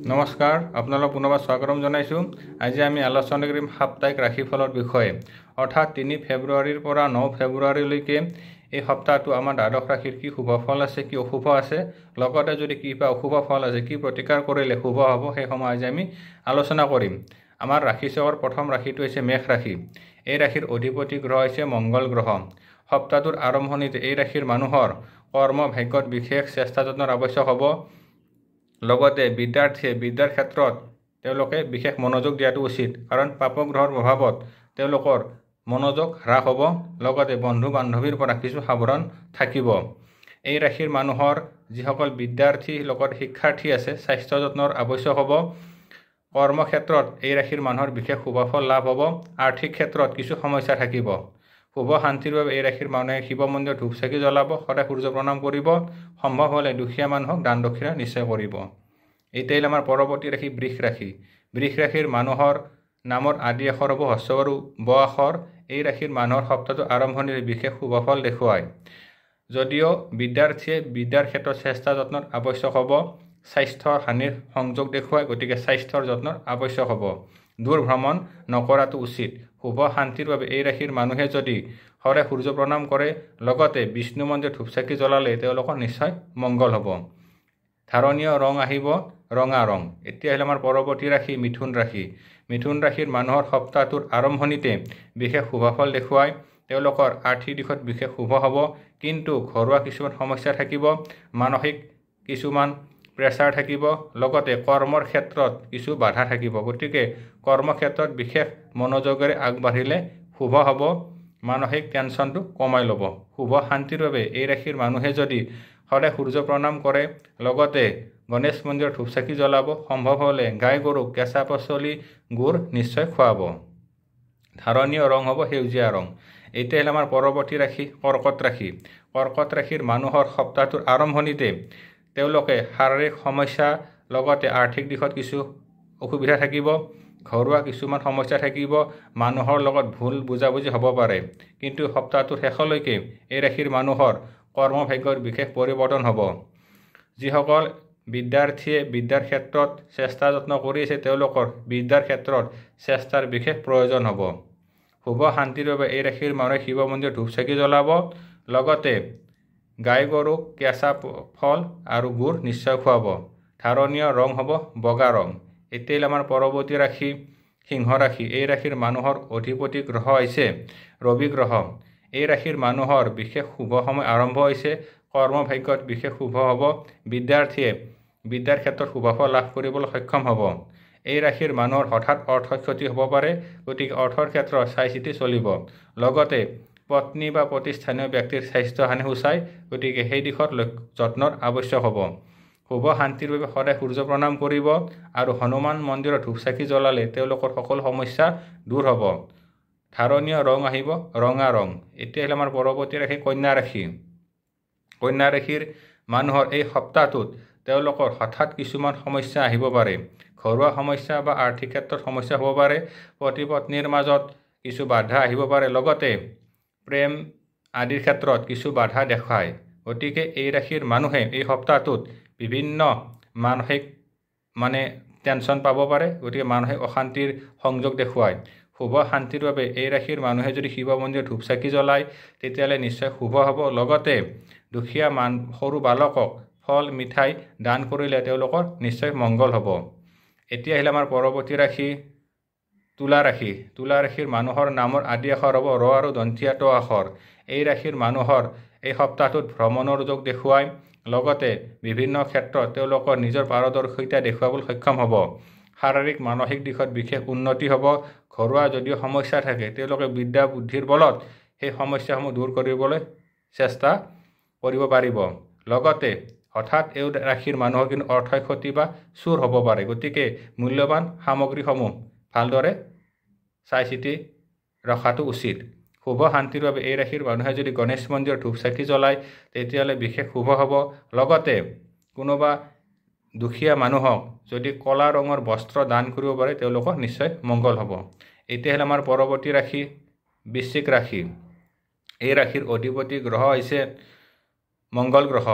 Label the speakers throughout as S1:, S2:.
S1: নমস্কাৰ, আপোনালোক পুনৰবাৰ স্বাগতম জনাইছোঁ। আজি আমি আলোচনা কৰিম সাপ্তাহিক ৰাশিফলৰ বিষয়ে। অৰ্থাৎ 3 ফেব্ৰুৱাৰীৰ পৰা 9 ফেব্ৰুৱাৰীলৈকে এই সপ্তাহটো আমাৰ দ্বাদশ ৰাশিৰ কি শুভ ফল আছে, কি অশুভ আছে, লগতে যদি কিবা অশুভ ফল আছে, কি প্ৰতিকাৰ কৰিলে শুভ হ'ব, সেই সময় আজি আমি আলোচনা কৰিম। আমাৰ ৰাশিচক্ৰৰ প্ৰথম ৰাশিটো হৈছে মেষ ৰাশি। এই ৰাশিৰ অধিপতি গ্ৰহ হৈছে মংগল গ্ৰহ। সপ্তাহটোৰ আৰম্ভণিতে এই ৰাশিৰ মানুহৰ কৰ্ম ভাগ্যত বিশেষ চেষ্টা যত্নৰ আৱশ্যক হ'ব। লগতে বিদ্যাৰ্থীয়ে বিদ্যাৰ ক্ষেত্ৰত তেওঁলোকে বিশেষ মনোযোগ দিয়াটো উচিত, কাৰণ পাপগ্ৰহৰ প্ৰভাৱত তেওঁলোকৰ মনোযোগ হ্ৰাস হ'ব। লগতে বন্ধু বান্ধৱীৰ পৰা কিছু সাৱধান থাকিব। এই ৰাশিৰ মানুহৰ যিসকল বিদ্যাৰ্থী লগত শিক্ষাৰ্থী আছে, স্বাস্থ্য যত্নৰ আৱশ্যক হ'ব। কৰ্মক্ষেত্ৰত এই ৰাশিৰ মানুহৰ বিশেষ শুভফল লাভ হ'ব। আৰ্থিক ক্ষেত্ৰত কিছু সমস্যা থাকিব। শুভ শান্তিৰ বাবে এই ৰাশিৰ মানুহে শিৱ মন্দিৰত ধূপ চাকি জ্বলাব, সদায় সূৰ্য প্ৰণাম কৰিব। সম্ভৱ হ'লে দুখীয়া মানুহক দান দক্ষিণা নিশ্চয় কৰিব। এইটোৱে আমাৰ পৰৱৰ্তী ৰাশি বৃষ ৰাশি। বৃষ ৰাশিৰ মানুহৰ নামৰ আদি আখৰ হ'ব হস্ৰ আৰু ব আখৰ। এই ৰাশিৰ মানুহৰ সপ্তাহটো আৰম্ভণিৰে বিশেষ শুভফল দেখুৱায়। যদিও বিদ্যাৰ্থীয়ে বিদ্যাৰ ক্ষেত্ৰত চেষ্টা যত্নৰ আৱশ্যক হ'ব। স্বাস্থ্যৰ হানিৰ সংযোগ দেখুৱায়, গতিকে স্বাস্থ্যৰ যত্নৰ আৱশ্যক হ'ব। দূৰ ভ্ৰমণ নকৰাটো উচিত। শুভ শান্তিৰ বাবে এই ৰাশিৰ মানুহে যদি সদায় সূৰ্য প্ৰণাম কৰে, লগতে বিষ্ণু মন্দিৰত ধূপ চাকি জ্বলালে তেওঁলোকৰ নিশ্চয় মংগল হ'ব। ধাৰণীয় ৰং আহিব ৰঙা ৰং। এতিয়া আহিলে আমাৰ পৰৱৰ্তী ৰাশি মিথুন ৰাশি। মিথুন ৰাশিৰ মানুহৰ সপ্তাহটোৰ আৰম্ভণিতে বিশেষ শুভফল দেখুৱায়। তেওঁলোকৰ আৰ্থিক দিশত বিশেষ শুভ হ'ব, কিন্তু ঘৰুৱা কিছুমান সমস্যা থাকিব। মানসিক কিছুমান প্ৰেছাৰ থাকিব। লগতে কৰ্মৰ ক্ষেত্ৰত কিছু বাধা থাকিব। গতিকে কৰ্মক্ষেত্ৰত বিশেষ মনোযোগেৰে আগবাঢ়িলে শুভ হ'ব। মানসিক টেনশ্যনটো কমাই ল'ব। শুভ শান্তিৰ বাবে এই ৰাশিৰ মানুহে যদি সদায় সূৰ্য প্ৰণাম কৰে, লগতে গণেশ মন্দিৰত ধূপ চাকি জ্বলাব, সম্ভৱ হ'লে গাই গৰুক কেঁচা পাচলি গুড় নিশ্চয় খুৱাব। ধাৰণীয় ৰং হ'ব সেউজীয়া ৰং। এইটোৱে হ'ল আমাৰ পৰৱৰ্তী ৰাশি কৰ্কট ৰাশি। কৰ্কট ৰাশিৰ মানুহৰ সপ্তাহটোৰ আৰম্ভণিতে তেওঁলোকে শাৰীৰিক সমস্যা, লগতে আৰ্থিক দিশত কিছু অসুবিধা থাকিব। ঘৰুৱা কিছুমান সমস্যা থাকিব। মানুহৰ লগত ভুল বুজাবুজি হ'ব পাৰে। কিন্তু সপ্তাহটোৰ শেষলৈকে এই ৰাশিৰ মানুহৰ কৰ্মভাগ্যৰ বিশেষ পৰিৱৰ্তন হ'ব। যিসকল বিদ্যাৰ্থীয়ে বিদ্যাৰ ক্ষেত্ৰত চেষ্টা যত্ন কৰি আছে, তেওঁলোকৰ বিদ্যাৰ ক্ষেত্ৰত চেষ্টাৰ বিশেষ প্ৰয়োজন হ'ব। শুভ শান্তিৰ বাবে এই ৰাশিৰ মানুহে শিৱ মন্দিৰত ধূপ চাকি জ্বলাব, লগতে গাই গৰুক কেঁচা ফল আৰু গুড় নিশ্চয় খুৱাব। ধাৰণীয় ৰং হ'ব বগা ৰং। এতিয়াই আমাৰ পৰৱৰ্তী ৰাশি সিংহ ৰাশি। এই ৰাশিৰ মানুহৰ অধিপতি গ্ৰহ হৈছে ৰবি গ্ৰহ। এই ৰাশিৰ মানুহৰ বিশেষ শুভ সময় আৰম্ভ হৈছে। কৰ্মভাগ্যত বিশেষ শুভ হ'ব। বিদ্যাৰ্থীয়ে বিদ্যাৰ ক্ষেত্ৰত শুভফল লাভ কৰিবলৈ সক্ষম হ'ব। এই ৰাশিৰ মানুহৰ হঠাৎ অৰ্থ ক্ষতি হ'ব পাৰে, গতিকে অৰ্থৰ ক্ষেত্ৰত চাই চিতি চলিব। লগতে পত্নী বা প্ৰতিস্থানীয় ব্যক্তিৰ স্বাস্থ্যহানি সূচায়, গতিকে সেই দিশত যত্নৰ আৱশ্যক হ'ব। শুভ শান্তিৰ বাবে সদায় সূৰ্য প্ৰণাম কৰিব আৰু হনুমান মন্দিৰত ধূপ চাকি জ্বলালে তেওঁলোকৰ সকলো সমস্যা দূৰ হ'ব। ধাৰণীয় ৰং আহিব ৰঙা ৰং। এতিয়া আহিলে আমাৰ পৰৱৰ্তী ৰাশি কন্যা ৰাশি। কন্যা ৰাশিৰ মানুহৰ এই সপ্তাহটোত তেওঁলোকৰ হঠাৎ কিছুমান সমস্যা আহিব পাৰে। ঘৰুৱা সমস্যা বা আৰ্থিক ক্ষেত্ৰত সমস্যা হ'ব পাৰে। পতি পত্নীৰ মাজত কিছু বাধা আহিব পাৰে। লগতে প্ৰেম আদিৰ ক্ষেত্ৰত কিছু বাধা দেখায়। গতিকে এই ৰাশিৰ মানুহে এই সপ্তাহটোত বিভিন্ন মানসিক টেনশ্যন পাব পাৰে। গতিকে মানসিক অশান্তিৰ সংযোগ দেখুৱায়। শুভ শান্তিৰ বাবে এই ৰাশিৰ মানুহে যদি শিৱ মন্দিৰত ধূপ চাকি জ্বলায়, তেতিয়াহ'লে নিশ্চয় শুভ হ'ব। লগতে দুখীয়া সৰু বালকক ফল মিঠাই দান কৰিলে তেওঁলোকৰ নিশ্চয় মংগল হ'ব। এতিয়া আহিলে আমাৰ পৰৱৰ্তী ৰাশি তুলা ৰাশি। তুলা ৰাশিৰ মানুহৰ নামৰ আদি আখৰ হ'ব ৰ আৰু দন্তীয়া ট আখৰ। এই ৰাশিৰ মানুহৰ এই সপ্তাহটোত ভ্ৰমণৰ যোগ দেখুৱায়। লগতে বিভিন্ন ক্ষেত্ৰত তেওঁলোকৰ নিজৰ পাৰদৰ্শিতা দেখুৱাবলৈ সক্ষম হ'ব। শাৰীৰিক মানসিক দিশত বিশেষ উন্নতি হ'ব। ঘৰুৱা যদিও সমস্যা থাকে, তেওঁলোকে বিদ্যা বুদ্ধিৰ বলত সেই সমস্যাসমূহ দূৰ কৰিবলৈ চেষ্টা কৰিব পাৰিব। লগতে হঠাৎ এই ৰাশিৰ মানুহৰ কিন্তু অৰ্থ ক্ষতি বা চুৰ হ'ব পাৰে। গতিকে মূল্যৱান সামগ্ৰীসমূহ ভালদৰে চাই চিতি ৰখাটো উচিত। শুভ শান্তিৰ বাবে এই ৰাশিৰ মানুহে যদি গণেশ মন্দিৰত ধূপ চাকি জ্বলায়, তেতিয়াহ'লে বিশেষ শুভ হ'ব। লগতে কোনোবা দুখীয়া মানুহক যদি ক'লা ৰঙৰ বস্ত্ৰ দান কৰিব পাৰে, তেওঁলোকৰ নিশ্চয় মংগল হ'ব। এতিয়া হ'ল আমাৰ পৰৱৰ্তী ৰাশি বৃশ্চিক ৰাশি। এই ৰাশিৰ অধিপতি গ্ৰহ হৈছে মংগল গ্ৰহ।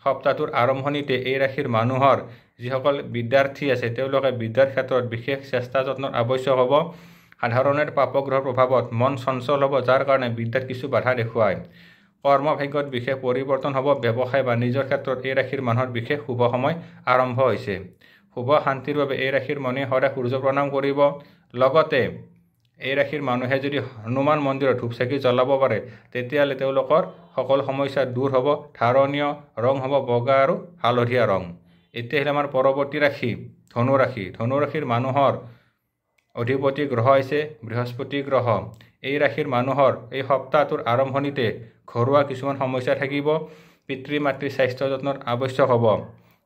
S1: সপ্তাহটোৰ আৰম্ভণিতে এই ৰাশিৰ মানুহৰ যিসকল বিদ্যাৰ্থী আছে তেওঁলোকে বিদ্যাৰ ক্ষেত্ৰত বিশেষ চেষ্টা যত্নৰ আৱশ্যক হ'ব। সাধাৰণতে পাপগ্ৰহৰ প্ৰভাৱত মন চঞ্চল হ'ব, যাৰ কাৰণে বিদ্যাত কিছু বাধা দেখুৱায়। কৰ্মভাগ্যত বিশেষ পৰিৱৰ্তন হ'ব। ব্যৱসায় বাণিজ্যৰ ক্ষেত্ৰত এই ৰাশিৰ মানুহৰ বিশেষ শুভ সময় আৰম্ভ হৈছে। শুভ শান্তিৰ বাবে এই ৰাশিৰ মানুহে সদায় সূৰ্য প্ৰণাম কৰিব। লগতে এই ৰাশিৰ মানুহে যদি হনুমান মন্দিৰত ধূপ চাকি জ্বলাব পাৰে তেতিয়াহ'লে তেওঁলোকৰ সকলো সমস্যা দূৰ হ'ব। ধাৰণীয় ৰং হ'ব বগা আৰু হালধীয়া ৰং। এতিয়া আহিলে আমাৰ পৰৱৰ্তী ৰাশি ধনু ৰাশি। ধনু ৰাশিৰ মানুহৰ অধিপতি গ্ৰহ হৈছে বৃহস্পতি গ্ৰহ। এই ৰাশিৰ মানুহৰ এই সপ্তাহটোৰ আৰম্ভণিতে ঘৰুৱা কিছুমান সমস্যা থাকিব। পিতৃ মাতৃৰ স্বাস্থ্য যত্নৰ আৱশ্যক হ'ব।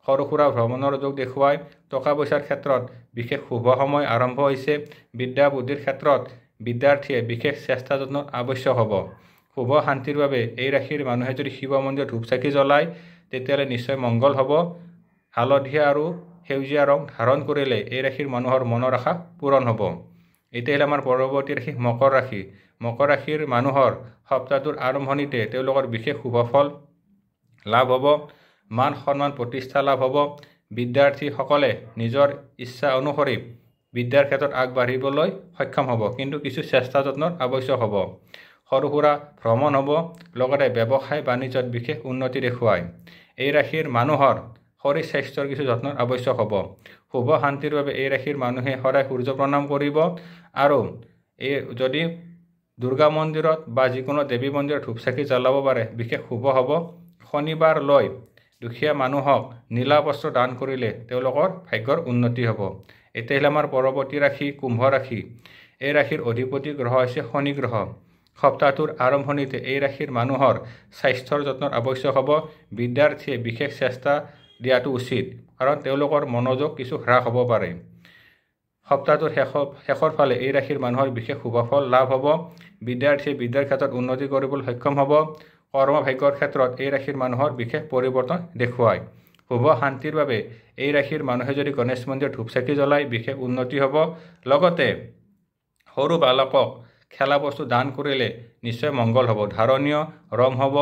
S1: সৰু সুৰা ভ্ৰমণৰ যোগ দেখুৱায়। টকা পইচাৰ ক্ষেত্ৰত বিশেষ শুভ সময় আৰম্ভ হৈছে। বিদ্যা বুদ্ধিৰ ক্ষেত্ৰত বিদ্যাৰ্থীয়ে বিশেষ চেষ্টা যত্নৰ আৱশ্যক হ'ব। শুভ শান্তিৰ বাবে এই ৰাশিৰ মানুহে যদি শিৱ মন্দিৰত ধূপ চাকি জ্বলায় তেতিয়াহ'লে নিশ্চয় মংগল হ'ব। হালধীয়া আৰু সেউজীয়া ৰং ধাৰণ কৰিলে এই ৰাশিৰ মানুহৰ মনৰ আশা পূৰণ হ'ব। এতিয়া আহিলে আমাৰ পৰৱৰ্তী ৰাশি মকৰ ৰাশি। মকৰ ৰাশিৰ মানুহৰ সপ্তাহটোৰ আৰম্ভণিতে তেওঁলোকৰ বিশেষ শুভ ফল লাভ হ'ব। মান সন্মান প্ৰতিষ্ঠা লাভ হ'ব। বিদ্যাৰ্থীসকলে নিজৰ ইচ্ছা অনুসৰি বিদ্যাৰ ক্ষেত্ৰত আগবাঢ়িবলৈ সক্ষম হ'ব, কিন্তু কিছু চেষ্টা যত্নৰ আৱশ্যক হ'ব। সৰু সুৰা ভ্ৰমণ হ'ব। লগতে ব্যৱসায় বাণিজ্যত বিশেষ উন্নতি দেখুৱায়। এই ৰাশিৰ মানুহৰ শৰীৰ স্বাস্থ্যৰ কিছু যত্নৰ আৱশ্যক হ'ব। শুভ শান্তিৰ বাবে এই ৰাশিৰ মানুহে সদায় সূৰ্য প্ৰণাম কৰিব আৰু এই যদি দুৰ্গা মন্দিৰত বা যিকোনো দেৱী মন্দিৰত ধূপ চাকি জ্বলাব পাৰে বিশেষ শুভ হ'ব। শনিবাৰ লৈ দুখীয়া মানুহক নীলা বস্ত্ৰ দান কৰিলে তেওঁলোকৰ ভাগ্যৰ উন্নতি হ'ব। এতিয়া আহিলে আমাৰ পৰৱৰ্তী ৰাশি কুম্ভ ৰাশি। এই ৰাশিৰ অধিপতি গ্ৰহ হৈছে শনি গ্ৰহ। সপ্তাহটোৰ আৰম্ভণিতে এই ৰাশিৰ মানুহৰ স্বাস্থ্যৰ যত্নৰ আৱশ্যক হ'ব। বিদ্যাৰ্থীয়ে বিশেষ চেষ্টা দিয়াটো উচিত, কাৰণ তেওঁলোকৰ মনোযোগ কিছু হ্ৰাস হ'ব পাৰে। সপ্তাহটোৰ শেষৰ ফালে এই ৰাশিৰ মানুহৰ বিশেষ শুভফল লাভ হ'ব। বিদ্যাৰ্থীয়ে বিদ্যাৰ ক্ষেত্ৰত উন্নতি কৰিবলৈ সক্ষম হ'ব। কৰ্মভাগ্যৰ ক্ষেত্ৰত এই ৰাশিৰ মানুহৰ বিশেষ পৰিৱৰ্তন দেখুৱায়। শুভ শান্তিৰ বাবে এই ৰাশিৰ মানুহে যদি গণেশ মন্দিৰত ধূপ চাকি জ্বলায় বিশেষ উন্নতি হ'ব। লগতে সৰু বালকক খেলা বস্তু দান কৰিলে নিশ্চয় মংগল হ'ব। ধাৰণীয় ৰং হ'ব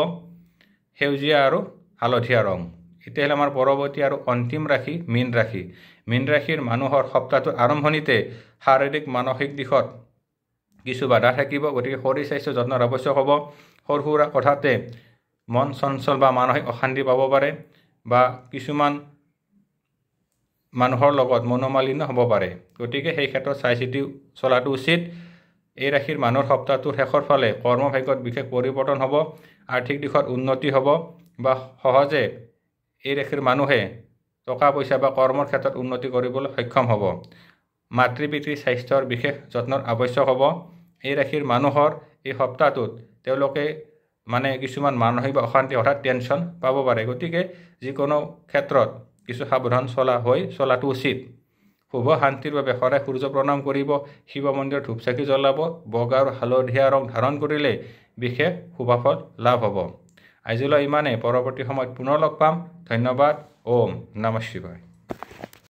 S1: সেউজীয়া আৰু হালধীয়া ৰং। এতিয়া হ'লে আমাৰ পৰৱৰ্তী আৰু অন্তিম ৰাশি মীন ৰাশি। মীন ৰাশিৰ মানুহৰ সপ্তাহটোৰ আৰম্ভণিতে শাৰীৰিক মানসিক দিশত কিছু বাধা থাকিব, গতিকে শৰীৰ স্বাস্থ্য যত্নৰ আৱশ্যক হ'ব। সৰু সুৰা কথাতে মন চঞ্চল বা মানসিক অশান্তি পাব পাৰে বা কিছুমান মানুহৰ লগত মনোমালিন্য হ'ব পাৰে, গতিকে সেই ক্ষেত্ৰত চাই চিতি চলাটো উচিত। এই ৰাশিৰ মানুহৰ সপ্তাহটোৰ শেষৰ ফালে কৰ্মভাগ্যত বিশেষ পৰিৱৰ্তন হ'ব। আৰ্থিক দিশত উন্নতি হ'ব বা সহজে এই ৰাশিৰ মানুহে টকা পইচা বা কৰ্মৰ ক্ষেত্ৰত উন্নতি কৰিবলৈ সক্ষম হ'ব। মাতৃ পিতৃৰ স্বাস্থ্যৰ বিশেষ যত্নৰ আৱশ্যক হ'ব। এই ৰাশিৰ মানুহৰ এই সপ্তাহটোত তেওঁলোকে কিছুমান মানসিক বা অশান্তি হঠাৎ টেনশ্যন পাব পাৰে, গতিকে যিকোনো ক্ষেত্ৰত কিছু সাৱধান চলাটো উচিত। শুভ শান্তিৰ বাবে সদায় সূৰ্য প্ৰণাম কৰিব। শিৱ মন্দিৰত ধূপ চাকি জ্বলাব। বগা আৰু হালধীয়া ৰং ধাৰণ কৰিলে বিশেষ শুভফল লাভ হ'ব। আজিলৈ ইমানেই। পৰৱৰ্তী সময়ত পুনৰ লগ পাম। ধন্যবাদ। ওম নমঃ শিৱায়।